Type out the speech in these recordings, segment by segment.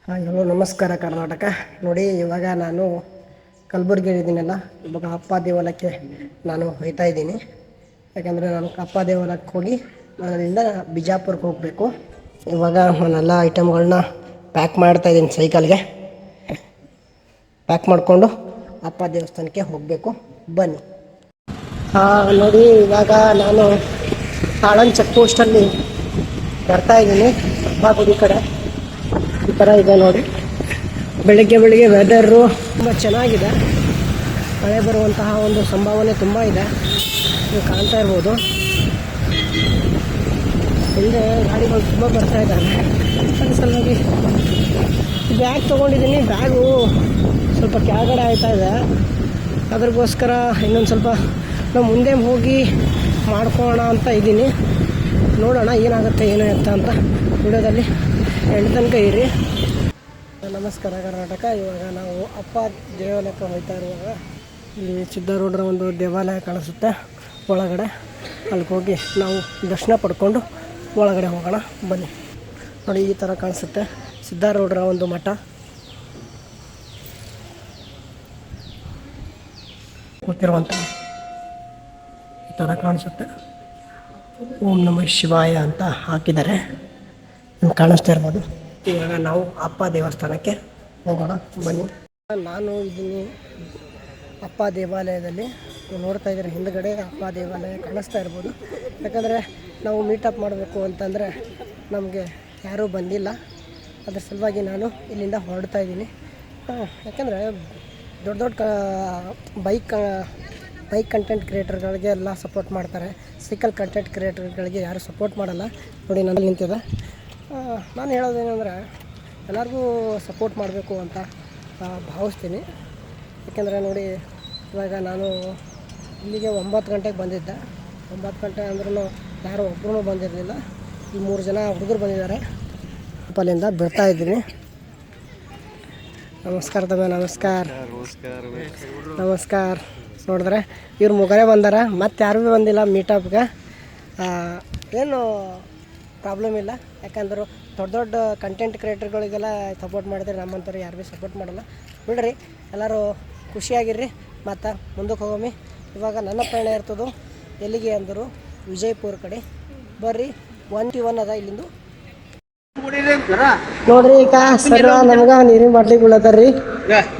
Hi hello ನಮಸ್ಕಾರ ಕರ್ನಾಟಕ. ನೋಡಿ ಇವಾಗ ನಾನು ಕಲಬುರ್ಗಿ ಇದ್ದೀನಲ್ಲ, ಇವಾಗ ಅಪ್ಪ ದೇವಾಲಯಕ್ಕೆ ನಾನು ಹೋಗ್ತಾ ಇದ್ದೀನಿ. ಯಾಕಂದರೆ ನಾನು ಅಪ್ಪ ದೇವಾಲಯಕ್ಕೆ ಹೋಗಿ ಅಲ್ಲಿಂದ ಬಿಜಾಪುರಕ್ಕೆ ಹೋಗಬೇಕು. ಇವಾಗ ನಾನೆಲ್ಲ ಐಟಮ್ಗಳನ್ನ ಪ್ಯಾಕ್ ಮಾಡ್ತಾಯಿದ್ದೀನಿ, ಸೈಕಲ್ಗೆ ಪ್ಯಾಕ್ ಮಾಡಿಕೊಂಡು ಅಪ್ಪ ದೇವಸ್ಥಾನಕ್ಕೆ ಹೋಗಬೇಕು. ಬನ್ನಿ. ನೋಡಿ ಇವಾಗ ನಾನು ಆಳಂದ್ ಚೆಕ್ ಪೋಸ್ಟಲ್ಲಿ ಬರ್ತಾಯಿದ್ದೀನಿ. ಅಪ್ಪ ಗುಡಿ ಕಡೆ ಈ ಥರ ಇದೆ ನೋಡಿ. ಬೆಳಗ್ಗೆ ವೆದರು ತುಂಬ ಚೆನ್ನಾಗಿದೆ. ಮಳೆ ಬರುವಂತಹ ಒಂದು ಸಂಭಾವನೆ ತುಂಬ ಇದೆ, ನೀವು ಕಾಣ್ತಾ ಇರ್ಬೋದು. ಹಿಂದೆ ಗಾಡಿಗಳು ತುಂಬ ಬರ್ತಾ ಇದ್ದಾವೆ. ಅದು ಸಲುವಾಗಿ ಬ್ಯಾಗ್ ತೊಗೊಂಡಿದ್ದೀನಿ. ಬ್ಯಾಗು ಸ್ವಲ್ಪ ಕೆಳಗಡೆ ಆಯ್ತಾ ಇದೆ. ಅದ್ರಗೋಸ್ಕರ ಇನ್ನೊಂದು ಸ್ವಲ್ಪ ನಾವು ಮುಂದೆ ಹೋಗಿ ಮಾಡ್ಕೊಳ್ಳೋಣ ಅಂತ ಇದ್ದೀನಿ. ನೋಡೋಣ ಏನಾಗುತ್ತೆ ಏನು ಎತ್ತ ಅಂತ. ವಿಡಿಯೋದಲ್ಲಿ ಎಂಟು ತನಕ ಇರಿ. ನಮಸ್ಕಾರ ಕರ್ನಾಟಕ. ಇವಾಗ ನಾವು ಅಪ್ಪ ದೇವಾಲಯಕ್ಕೆ ಹೋಗ್ತಾ ಇರುವಾಗ ಇಲ್ಲಿ ಸಿದ್ಧಾರೂಢರ ಒಂದು ದೇವಾಲಯ ಕಾಣಿಸುತ್ತೆ ಒಳಗಡೆ. ಅಲ್ಲಿಗೆ ಹೋಗಿ ನಾವು ದರ್ಶನ ಪಡ್ಕೊಂಡು ಒಳಗಡೆ ಹೋಗೋಣ. ಬನ್ನಿ. ನೋಡಿ ಈ ಥರ ಕಾಣಿಸುತ್ತೆ ಸಿದ್ಧಾರೂಢರ ಒಂದು ಮಠ. ಕೂತಿರುವಂಥ ಈ ಥರ ಕಾಣಿಸುತ್ತೆ. ಓಂ ನಮಃ ಶಿವಾಯ ಅಂತ ಹಾಕಿದ್ದಾರೆ, ನಿಮ್ಗೆ ಕಾಣಿಸ್ತಾ ಇರ್ಬೋದು. ಇವಾಗ ನಾವು ಅಪ್ಪ ದೇವಸ್ಥಾನಕ್ಕೆ ಹೋಗೋಣ. ಬನ್ನಿ. ನಾನು ಇದ್ದೀನಿ ಅಪ್ಪ ದೇವಾಲಯದಲ್ಲಿ. ನೋಡ್ತಾ ಇದ್ದೀರ ಹಿಂದ್ಗಡೆ ಅಪ್ಪ ದೇವಾಲಯ ಕಾಣಿಸ್ತಾ ಇರ್ಬೋದು. ಯಾಕಂದರೆ ನಾವು ಮೀಟಪ್ ಮಾಡಬೇಕು ಅಂತಂದರೆ ನಮಗೆ ಯಾರೂ ಬಂದಿಲ್ಲ. ಅದ್ರ ಸಲುವಾಗಿ ನಾನು ಇಲ್ಲಿಂದ ಹೊರಡ್ತಾ ಇದ್ದೀನಿ. ಯಾಕಂದರೆ ದೊಡ್ಡ ಬೈಕ್ ಕಂಟೆಂಟ್ ಕ್ರಿಯೇಟರ್ಗಳಿಗೆ ಎಲ್ಲ ಸಪೋರ್ಟ್ ಮಾಡ್ತಾರೆ. ಸೈಕಲ್ ಕಂಟೆಂಟ್ ಕ್ರಿಯೇಟರ್ಗಳಿಗೆ ಯಾರು ಸಪೋರ್ಟ್ ಮಾಡಲ್ಲ. ನೋಡಿ ನಾನು ನಿಂತಿದೆ. ನಾನು ಹೇಳೋದೇನೆಂದರೆ ಎಲ್ಲರಿಗೂ ಸಪೋರ್ಟ್ ಮಾಡಬೇಕು ಅಂತ ಭಾವಿಸ್ತೀನಿ. ಯಾಕೆಂದರೆ ನೋಡಿ ಇವಾಗ ನಾನು ಇಲ್ಲಿಗೆ 9 ಗಂಟೆಗೆ ಬಂದಿದ್ದೆ. 9 ಗಂಟೆ ಅಂದ್ರೂ ಯಾರೂ ಒಬ್ಬರೂ ಬಂದಿರಲಿಲ್ಲ. ಈ 3 ಜನ ಹುಡುಗರು ಬಂದಿದ್ದಾರೆ. ಅಲ್ಲಿಂದ ಬಿಡ್ತಾ ಇದ್ದೀನಿ. ನಮಸ್ಕಾರ ತಮ್ಮ. ನಮಸ್ಕಾರ. ನೋಡಿದ್ರೆ ಇವ್ರು ಮುಗರೇ ಬಂದಾರ, ಮತ್ತು ಯಾರೂ ಭೀ ಬಂದಿಲ್ಲ ಮೀಟಪ್ಗೆ. ಏನು ಪ್ರಾಬ್ಲಮ್ ಇಲ್ಲ. ಯಾಕಂದ್ರೆ ದೊಡ್ಡ ಕಂಟೆಂಟ್ ಕ್ರಿಯೇಟರ್ಗಳಿಗೆಲ್ಲ ಸಪೋರ್ಟ್ ಮಾಡಿದ್ರೆ ನಮ್ಮಂಥವ್ರು ಯಾರು ಭೀ ಸಪೋರ್ಟ್ ಮಾಡಲ್ಲ. ಬಿಡ್ರಿ, ಎಲ್ಲರೂ ಖುಷಿಯಾಗಿರ್ರಿ. ಮತ್ತು ಮುಂದಕ್ಕೆ ಹೋಗೋಮಿ. ಇವಾಗ ನನ್ನ ಪ್ರಯಾಣ ಇರ್ತದೆ ಎಲ್ಲಿಗೆ ಅಂದರು ವಿಜಯಪುರ ಕಡೆ. ಬರ್ರಿ, 1 ಅದ ಇಲ್ಲಿಂದು. ನೋಡ್ರಿ ಈಗ ಸರ್ ನಮ್ಗೆ ನೀರಿನ ಬಾಟ್ಲಿ ಬೀಳತ್ತಾರ್ರಿ.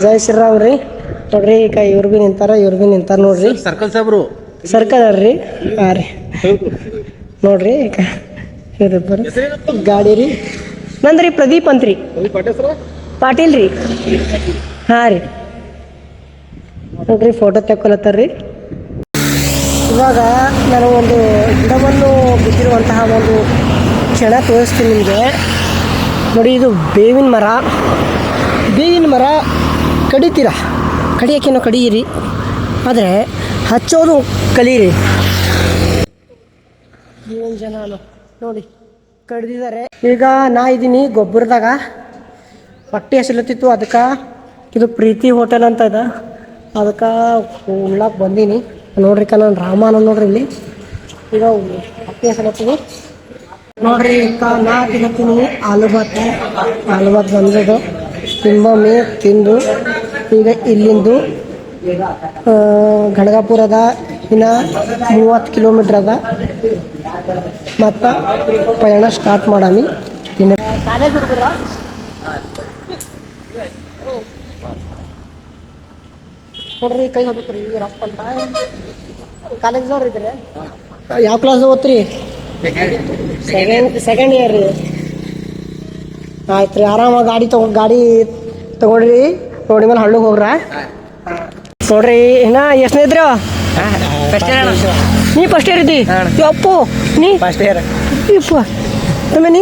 ಜೈ ಶ್ರೀರಾಮ್ ರೀ. ನೋಡ್ರಿ ಈಗ ಇವ್ರು ಭೀ ನಿಂತಾರ ನೋಡ್ರಿ. ಸರ್ಕಲ್ ರೀ. ಹಾಂ ರೀ. ನೋಡ್ರಿ ಈಗ ಇವ್ರಿಬ್ಬರು ಗಾಡಿ ರೀ. ನಂದ್ರಿ ಪ್ರದೀಪ್ ಅಂತ್ರಿ. ಪಾಟೀಲ್ ರೀ. ಹಾಂ ರೀ. ನೋಡ್ರಿ ಫೋಟೋ ತೆಕ್ಕೊಳತ್ತಾರ್ರಿ. ಇವಾಗ ನಾನು ಒಂದು ಗಿಡವನ್ನು ಬಿದ್ದಿರುವಂತಹ ಒಂದು ಕ್ಷಣ ತೋರಿಸ್ತೀನಿ ನಿಮಗೆ. ನೋಡಿ, ಇದು ಬೇವಿನ ಮರ ಕಡಿತೀರಾ, ಕಡಿಯೋಕ್ಕೇನೋ ಕಡಿಯಿರಿ, ಆದರೆ ಹಚ್ಚೋದು ಕಲೀರಿ. ಏನು ಜನ ನೋಡಿ ಕಡ್ದಿದ್ದಾರೆ. ಈಗ ನಾ ಇದ್ದೀನಿ ಗೊಬ್ಬರದಾಗ. ಹೊಟ್ಟೆ ಹಸಿಲತ್ತಿತ್ತು, ಅದಕ್ಕೆ ಇದು ಪ್ರೀತಿ ಹೋಟೆಲ್ ಅಂತ ಇದೆ, ಅದಕ್ಕೆ ಉಣ್ಣಕ್ಕೆ ಬಂದೀನಿ. ನೋಡ್ರಿ ನಾನು ರಾಮಾನ ನೋಡ್ರಿ ಇಲ್ಲಿ. ಈಗ ಹೊಟ್ಟೆ ಹಸಿಲತ್ತೀನಿ ನೋಡ್ರಿ. ನಾ ತಿನ್ನತ್ತೀನಿ ಆಲೂಬಾತ್ ಬಂದದು. ತಿಂಬಮ್ಮಿ ತಿಂದು ಈಗ ಇಲ್ಲಿಂದು ಗಣಗಾಪುರದ ಇನ್ನು 30 ಕಿಲೋಮೀಟ್ರ್ ಅದ. ಮತ್ತು ಪಯಣ ಸ್ಟಾರ್ಟ್ ಮಾಡಾಮಿ. ಕಾಲೇಜ್ ಹುಡುಗರ ನೋಡ್ರಿ ಕೈ ಹೋಗ್ಬೇಕು ರೀ ರಪ್ಪ ಅಂತ. ಕಾಲೇಜ್ದವ್ರು ಇದ್ರೆ ಯಾವ ಕ್ಲಾಸ್ ಓದ್ತೀರಿ? ಸೆಕೆಂಡ್ ಇಯರ್ ರೀ. ಆಯ್ತು ರೀ. ಆರಾಮಾಗಿ ಗಾಡಿ ತಗೊಳ್ರಿ. ರೋಡಿ ಮೇಲೆ ಹಳ್ಳಿಗೆ ಹೋಗ್ರ. ನೋಡ್ರಿ ಇನ್ನು ಎಷ್ಟನೇ ಇದ್ರು? ನೀ ಫಸ್ಟ್ ಇಯರ್ ಇದ್ದಿ? ಅಪ್ಪು ನೀ ಫಸ್ಟ್ ಇಯರ್ ಇಪ್ಪ. ತಮ್ಮ ನೀ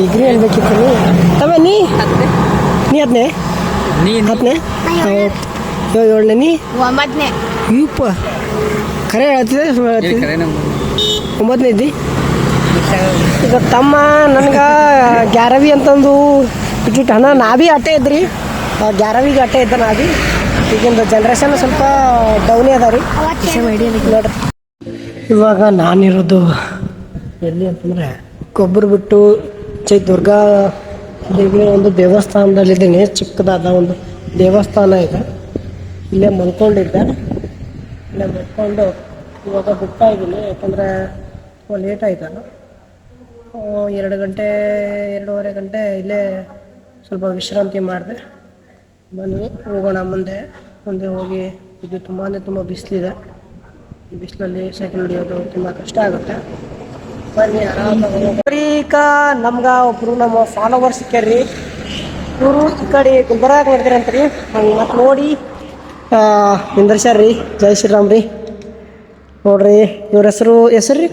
ಡಿಗ್ರಿ ಅನ್ಬೇಕಿತ್ತು. ತಮ್ಮ ನೀ 10ನೇ? 7ನೇ? ನೀ 9ನೇ? ಇಪ್ಪ ಖರೆ ಹೇಳ್ತಿದ್ದೆ, 9ನೇ ಇದ್ದಿ. ಈಗ ತಮ್ಮ ನನಗೆ ಗ್ಯಾರವಿ ಅಂತಂದು ಬಿಟ್ಟಿಟ್ಟು ಹಣ ನಾ ಭೀ ಅಟ್ಟೆ ಇದ್ರಿ. ಗ್ಯಾರವಿಗೆ ಅಟ್ಟೆ ಇದ್ದ ನಾ ಭೀ. ಈಗಿಂದ ಜನ್ರೇಷನ್ ಸ್ವಲ್ಪ ಡೌನೇ ಅದ ರೀ. ನೋಡ್ರಿ ಇವಾಗ ನಾನಿರೋದು ಎಲ್ಲಿ ಅಂತಂದರೆ ಕೊಬ್ಬರಿ ಬಿಟ್ಟು ದುರ್ಗಾ ದೇವಿಯ ಒಂದು ದೇವಸ್ಥಾನದಲ್ಲಿದ್ದೀನಿ. ಚಿಕ್ಕದಾದ ಒಂದು ದೇವಸ್ಥಾನ ಇದೆ. ಇಲ್ಲೇ ಮಲ್ಕೊಂಡಿದ್ದೆ. ಇಲ್ಲೇ ಮಲ್ಕೊಂಡು ಇವಾಗ ಬಿಡ್ತಾ ಇದ್ದೀನಿ, ಯಾಕಂದರೆ ಲೇಟ್ ಆಯ್ತಲ್ಲ. 2 ಗಂಟೆ 2:30 ಗಂಟೆ ಇಲ್ಲೇ ಸ್ವಲ್ಪ ವಿಶ್ರಾಂತಿ ಮಾಡಿದೆ. ಬನ್ನಿ ಹೋಗೋಣ ಮುಂದೆ ಹೋಗಿ. ಇದು ತುಂಬ ಬಿಸಿಲಿದೆ. ಈ ಬಿಸಿಲಲ್ಲಿ ಸೈಕಲ್ ಹಿಡಿಯೋದು ತುಂಬ ಕಷ್ಟ ಆಗುತ್ತೆ. ಬನ್ನಿ ಆರಾಮಾಗಿ. ಈಗ ನಮ್ಗೆ ಒಬ್ಬರು ನಮ್ಮ ಫಾಲೋವರ್ಸ್ ಸಿಕ್ಕ್ಯಾರ್ರಿ. ಇವರು ಈ ಕಡೆ ಗುಲ್ಬರ್ಗ ಮಾಡ್ತೀರಂತ್ರಿ. ಹಂಗೆ ಮತ್ತೆ ನೋಡಿ ನಿಂದರ್ಸ್ಯಾರ ರೀ. ಜೈ ಶ್ರೀರಾಮ್ ರೀ. ನೋಡ್ರಿ ಇವ್ರ ಹೆಸರು ರೀ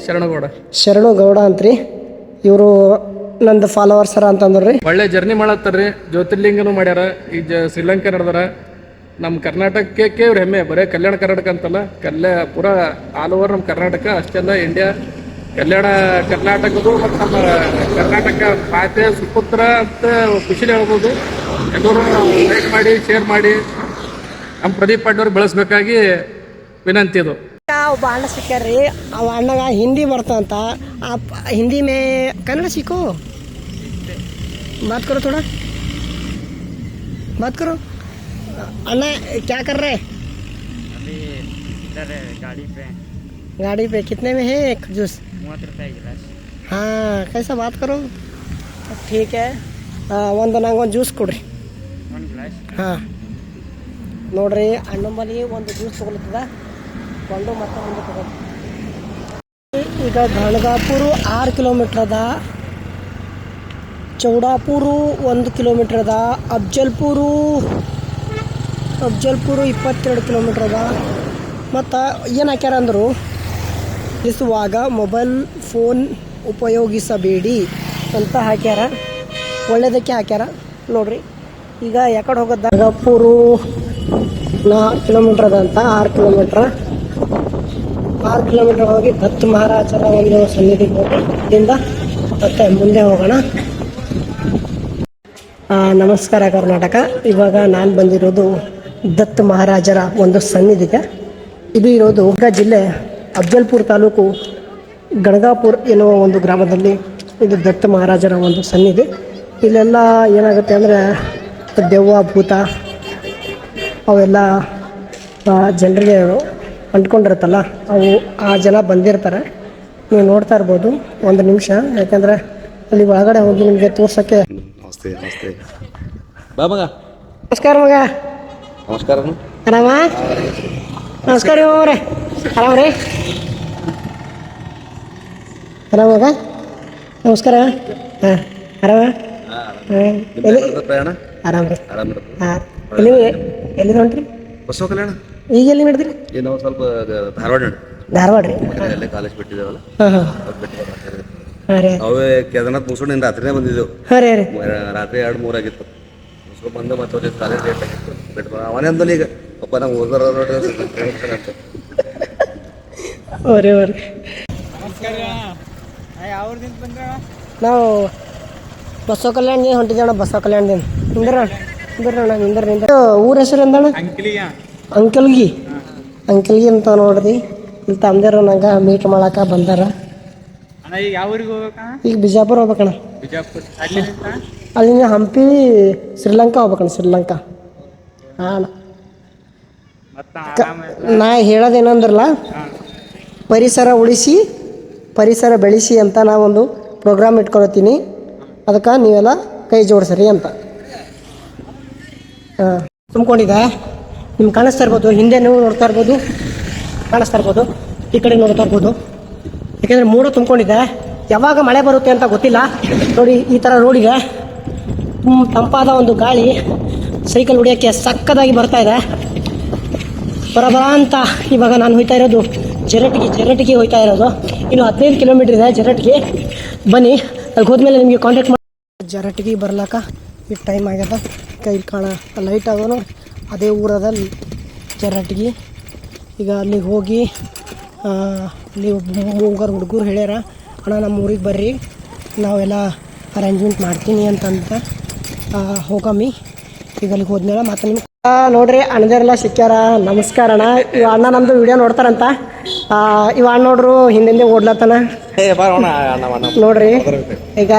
ಶರಣಗೌಡ ಅಂತ್ರಿ. ಇವರು ನಂದು ಫಾಲೋವರ್ಸರ ಅಂತಂದ್ರಿ. ಒಳ್ಳೆ ಜರ್ನಿ ಮಾಡತ್ತಾರ್ರಿ. ಜ್ಯೋತಿರ್ಲಿಂಗನೂ ಮಾಡ್ಯಾರ. ಈಗ ಶ್ರೀಲಂಕಾ ನಡೆದಾರ. ನಮ್ಮ ಕರ್ನಾಟಕಕ್ಕೆ ಇವ್ರ ಹೆಮ್ಮೆ. ಬರೀ ಕಲ್ಯಾಣ ಕರ್ನಾಟಕ ಅಂತಲ್ಲ, ಪೂರಾ ಆಲ್ ಓವರ್ ನಮ್ಮ ಕರ್ನಾಟಕ ಅಷ್ಟೆಲ್ಲ ಇಂಡಿಯಾ, ಕರ್ನಾಟಕದು ಮತ್ತು ನಮ್ಮ ಕರ್ನಾಟಕ ಮಾತೆ ಸುಪುತ್ರ ಅಂತ ಖುಷಿಲಿ ಹೇಳ್ಬೋದು. ಎಲ್ಲರೂ ಲೈಕ್ ಮಾಡಿ, ಶೇರ್ ಮಾಡಿ ನಮ್ಮ ಪ್ರದೀಪ್ ಪಾಟೀಲ್ ಬೆಳೆಸ್ಬೇಕಾಗಿ ವಿನಂತಿ. ಇದು ಒಬ್ಬ ಅಣ್ಣ ಸಿಕ್ಕ್ಯಾರ್ರಿ. ಅವ ಅಣ್ಣಗ ಹಿಂದಿ ಬರ್ತಂತ. ಹಿಂದಿ ಮೇ ಕನ್ನಡ सीखो, बात करो थोड़ा, बात करो. अन्ना क्या कर रहे? अभी इधर गाड़ी पे कितने में है एक जूस? 30 रुपये गिलास. हाँ, कैसा बात करो. ठीक है. ಒಂದು ನಂಗೊಂದು ಜ್ಯೂಸ್ ಕೊಡ್ರಿ. 1 ಗ್ಲಾಸ್. ಹಾಂ ನೋಡ್ರಿ, ಅಣ್ಣಂಬಲ್ಲಿ ಒಂದು ಜ್ಯೂಸ್ ತೊಗೊಳ್ತದ ಕೊಂಡು ಮತ್ತೆ ಮುಂದೆ ತಗೋದು. ಈಗ ಗಣಗಾಪುರ 6 ಕಿಲೋಮೀಟ್ರ್ ಅದ, ಚೌಡಾಪುರು 1 ಕಿಲೋಮೀಟ್ರ್ ಅದ, ಅಫ್ಜಲ್ಪುರು 22 ಕಿಲೋಮೀಟ್ರ್ ಅದ. ಮತ್ತು ಏನು ಹಾಕ್ಯಾರ ಅಂದರು, ಇಳಿಸುವಾಗ ಮೊಬೈಲ್ ಫೋನ್ ಉಪಯೋಗಿಸಬೇಡಿ ಅಂತ ಹಾಕ್ಯಾರ. ಒಳ್ಳೆಯದಕ್ಕೆ ಹಾಕ್ಯಾರ ನೋಡ್ರಿ. ಈಗ ಯಾಕಡೆ ಹೋಗೋದು, ಗಣಗಾಪುರು 4 ಕಿಲೋಮೀಟ್ರ್ ಅದ ಅಂತ. 6 ಕಿಲೋಮೀಟ್ರ್ ಹೋಗಿ ದತ್ತ ಮಹಾರಾಜರ ಒಂದು ಸನ್ನಿಧಿಗೆ ಹೋಗಿ ಇಲ್ಲಿಂದ ಮತ್ತೆ ಮುಂದೆ ಹೋಗೋಣ. ನಮಸ್ಕಾರ ಕರ್ನಾಟಕ. ಇವಾಗ ನಾನು ಬಂದಿರೋದು ದತ್ತ ಮಹಾರಾಜರ ಒಂದು ಸನ್ನಿಧಿಗೆ. ಇದು ಇರೋದು ಹುಡ್ಗ ಜಿಲ್ಲೆ ಅಫ್ಜಲ್ಪುರ ತಾಲೂಕು ಗಣಗಾಪುರ ಎನ್ನುವ ಒಂದು ಗ್ರಾಮದಲ್ಲಿ ಇದು ದತ್ತ ಮಹಾರಾಜರ ಒಂದು ಸನ್ನಿಧಿ. ಇಲ್ಲೆಲ್ಲ ಏನಾಗುತ್ತೆ ಅಂದರೆ ದೆವ್ವ ಭೂತ ಅವೆಲ್ಲ ಜನರಿಗೆ ಅಂಟ್ಕೊಂಡಿರುತ್ತಲ್ಲ, ಅವು ಆ ಜನ ಬಂದಿರ್ತಾರೆ. ನೀವು ನೋಡ್ತಾ ಇರ್ಬೋದು. ಒಂದು ನಿಮಿಷ, ಯಾಕಂದರೆ ಅಲ್ಲಿ ಒಳಗಡೆ ಹೋಗಿ ನಿಮಗೆ ತೋರ್ಸೋಕ್ಕೆ. ನಮಸ್ತೆ ಬಾ ಮಗ. ನಮಸ್ಕಾರ ಮಗ. ನಮಸ್ಕಾರ. ಆರಾಮ? ನಮಸ್ಕಾರ ಅವರೇ. ಆರಾಮ ರೀ? ಆರಾಮ ಮಗ? ನಮಸ್ಕಾರ. ಹಾಂ ಆರಾಮ? ಪ್ರಯಾಣ ಆರಾಮ ರೀ. ಆರಾಮ. ಹಾಂ ಎಲ್ಲಿ ಹೊಂಟ್ರಿ? ಬಸವ ಕಲ್ಯಾಣ. ಈಗ ಎಲ್ಲಿ ನಡೆದ್ರಿ? ಈಗ ನಾವು ಸ್ವಲ್ಪ ಧಾರವಾಡ ರೀ. ಅಲ್ಲೇ ಕಾಲೇಜ್ ಬಿಟ್ಟಿದ್ದೇವಲ್ಲ. ಹಾಂ ಹಾಂ ರೀ. ಅವೇ ಕೇದಾರ್ನಾಥ್ ಮುಗಿಸ್ಕೊಂಡು ಇನ್ನು ರಾತ್ರಿನೇ ಬಂದಿದ್ದೆವು. ಹಾಂ ರೀ ರೀ. ರಾತ್ರಿ 2-3 ಆಗಿತ್ತು. ಮುಗಿಸ್ಕೊಂಡು ಬಂದು ಮತ್ತೆ ಕಾಲೇಜ್ ಲೇಟ್ ಆಗಿತ್ತು. ಬಿಟ್ಟು ಅವನೇ ಅಂದಲ್ಲ ಈಗ ಒಬ್ಬ ನಾವು ಓದೋರ ನೋಡ್ರಿ ಅಂತ. ಅವ್ರಿ ನಾವು ಬಸವ ಕಲ್ಯಾಣದಿಂದ ಹೊಂಟಿದ್ದೇವಣ್ಣ. ಬಸವ ಕಲ್ಯಾಣದಿಂದ ನಿಂದ್ರಣ್ಣ. ಊರ ಹೆಸರು ಎಂದಣ್ಣ? ಅಂಕಲ್ಗಿ ಅಂತ ನೋಡ್ರಿ. ಇಲ್ಲಿ ತಮ್ದೇರು ನಂಗೆ ಮೀಟ್ ಮಾಡಕ್ಕೆ ಬಂದಾರ. ಈಗ ಬಿಜಾಪುರ ಹೋಗ್ಬೇಕಣ್ಣ. ಅಲ್ಲಿಂದ ಹಂಪಿ ಶ್ರೀಲಂಕಾ ಹೋಗ್ಬೇಕಣ್ಣ. ಶ್ರೀಲಂಕಾ. ಹಾಂ ನಾ ಹೇಳೋದೇನಂದ್ರಲ್ಲ, ಪರಿಸರ ಉಳಿಸಿ ಪರಿಸರ ಬೆಳೆಸಿ ಅಂತ ನಾವೊಂದು ಪ್ರೋಗ್ರಾಮ್ ಇಟ್ಕೊಳ್ತೀನಿ. ಅದಕ್ಕೆ ನೀವೆಲ್ಲ ಕೈ ಜೋಡಿಸ್ರಿ ಅಂತ. ಹಾಂ ತುಂಬ್ಕೊಂಡಿದ್ದೆ. ನಿಮ್ಗೆ ಕಾಣಿಸ್ತಾ ಇರ್ಬೋದು, ಹಿಂದೆ ನೀವು ನೋಡ್ತಾ ಇರ್ಬೋದು, ಕಾಣಿಸ್ತಾ ಇರ್ಬೋದು, ಈ ಕಡೆ ನೋಡ್ತಾ ಇರ್ಬೋದು. ಯಾಕೆಂದರೆ ಮೋಡ ತುಂಬ್ಕೊಂಡಿದ್ದೆ. ಯಾವಾಗ ಮಳೆ ಬರುತ್ತೆ ಅಂತ ಗೊತ್ತಿಲ್ಲ. ನೋಡಿ ಈ ಥರ ರೋಡಿಗೆ ತಂಪಾದ ಒಂದು ಗಾಳಿ ಸೈಕಲ್ ಹೊಡಿಯೋಕ್ಕೆ ಸಕ್ಕದಾಗಿ ಬರ್ತಾ ಇದೆ. ಬರಬರ ಅಂತ ಇವಾಗ ನಾನು ಹೋಗ್ತಾ ಇರೋದು ಜರಟಿಗೆ ಹೋಗ್ತಾ ಇರೋದು. ಇನ್ನು 15 ಕಿಲೋಮೀಟ್ರ್ ಇದೆ ಜರಟಿಗೆ. ಬನ್ನಿ, ಅಲ್ಲಿ ಹೋದ್ಮೇಲೆ ನಿಮಗೆ ಕಾಂಟ್ಯಾಕ್ಟ್ ಮಾಡಿ. ಜರಟಿಗೆ ಬರ್ಲಾಕ ಈಗ ಟೈಮ್ ಆಗ್ಯದ. ಕೈ ಕಾಣ ಲೈಟ್ ಆಗೋನು ಅದೇ ಊರದಲ್ಲಿ ಜರಟಿಗೆ. ಈಗ ಅಲ್ಲಿಗೆ ಹೋಗಿ ಅಲ್ಲಿ ಹುಡುಗರು ಹೇಳ್ಯಾರ, ಅಣ್ಣ ನಮ್ಮ ಊರಿಗೆ ಬರ್ರಿ, ನಾವೆಲ್ಲ ಅರೇಂಜ್ಮೆಂಟ್ ಮಾಡ್ತೀನಿ ಅಂತಂತ ಹೋಗಮ್ಮಿ. ಈಗ ಅಲ್ಲಿಗೆ ಹೋದ್ಮೇಲೆ ಮತ್ತೆ ನಿಮ್ಗೆ ನೋಡ್ರಿ ಅಣ್ಣದೆಲ್ಲ ಸಿಕ್ಕ್ಯಾರ. ನಮಸ್ಕಾರ ಅಣ್ಣ. ಇವ ಅಣ್ಣ ನಮ್ದು ವಿಡಿಯೋ ನೋಡ್ತಾರಂತ. ಇವ ಅಣ್ಣ ನೋಡ್ರು ಹಿಂದೆ ಓಡ್ಲತ್ತಾನ ನೋಡ್ರಿ. ಈಗ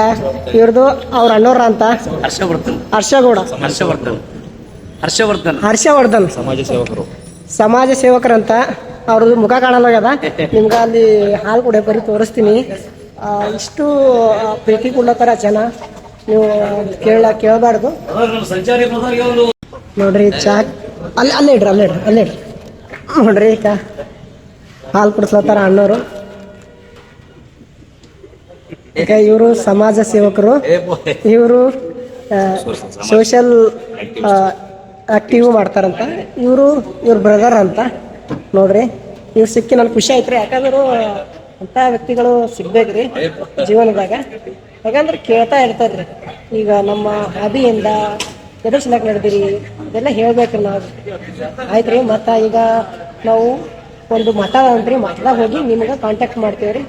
ಇವ್ರದ್ದು ಅವ್ರ ಅಣ್ಣವ್ರ ಅಂತ ಹರ್ಷವರ್ಧನ್ ಸಮಾಜ ಸೇವಕರಂತ. ಅವ್ರದ್ದು ಮುಖ ಕಾಣಲ್ಲಾಗ್ಯದ. ನಿಮ್ಗೆ ಅಲ್ಲಿ ಹಾಲು ಕೂಡ ಬರೀ ತೋರಿಸ್ತೀನಿ. ಇಷ್ಟು ಪ್ರೀತಿ ಕೊಡ್ಲತ್ತಾರ ಜನ. ನೀವು ಕೇಳಬಾರ್ದು ನೋಡ್ರಿ. ಚಾ ಅಲ್ಲೇ ಇಡ್ರಿ ನೋಡ್ರಿ. ಈಗ ಹಾಲು ಕುಡಿಸ್ಲತ್ತಾರ ಅಣ್ಣವರು. ಈಗ ಇವರು ಸಮಾಜ ಸೇವಕರು. ಇವರು ಸೋಷಿಯಲ್ ಆಕ್ಟಿವ್ ಮಾಡ್ತಾರಂತ. ಇವ್ರ ಬ್ರದರ್ ಅಂತ ನೋಡ್ರಿ. ಇವ್ರು ಸಿಕ್ಕಿ ನನ್ಗೆ ಖುಷಿ ಆಯ್ತು ರೀ. ಯಾಕಂದ್ರೆ ಅಂಥ ವ್ಯಕ್ತಿಗಳು ಸಿಗ್ಬೇಕ್ರಿ ಜೀವನದಾಗ. ಯಾಕಂದ್ರೆ ಕೇಳ್ತಾ ಇರ್ತಾರ್ರಿ. ಈಗ ನಮ್ಮ ಹಾದಿಯಿಂದ ಎದುರ್ಸ್ಲಕ್ಕೆ ನಡೆದಿರಿ ಇದೆಲ್ಲ ಹೇಳ್ಬೇಕ್ರಿ ನಾವು. ಆಯ್ತು ರೀ. ಮತ್ತು ಈಗ ನಾವು ಒಂದು ಮಠ ಅಂತ್ರಿ, ಮಠದಾಗ ಹೋಗಿ ನಿಮ್ಗೆ ಕಾಂಟ್ಯಾಕ್ಟ್ ಮಾಡ್ತೀವಿ ರೀ.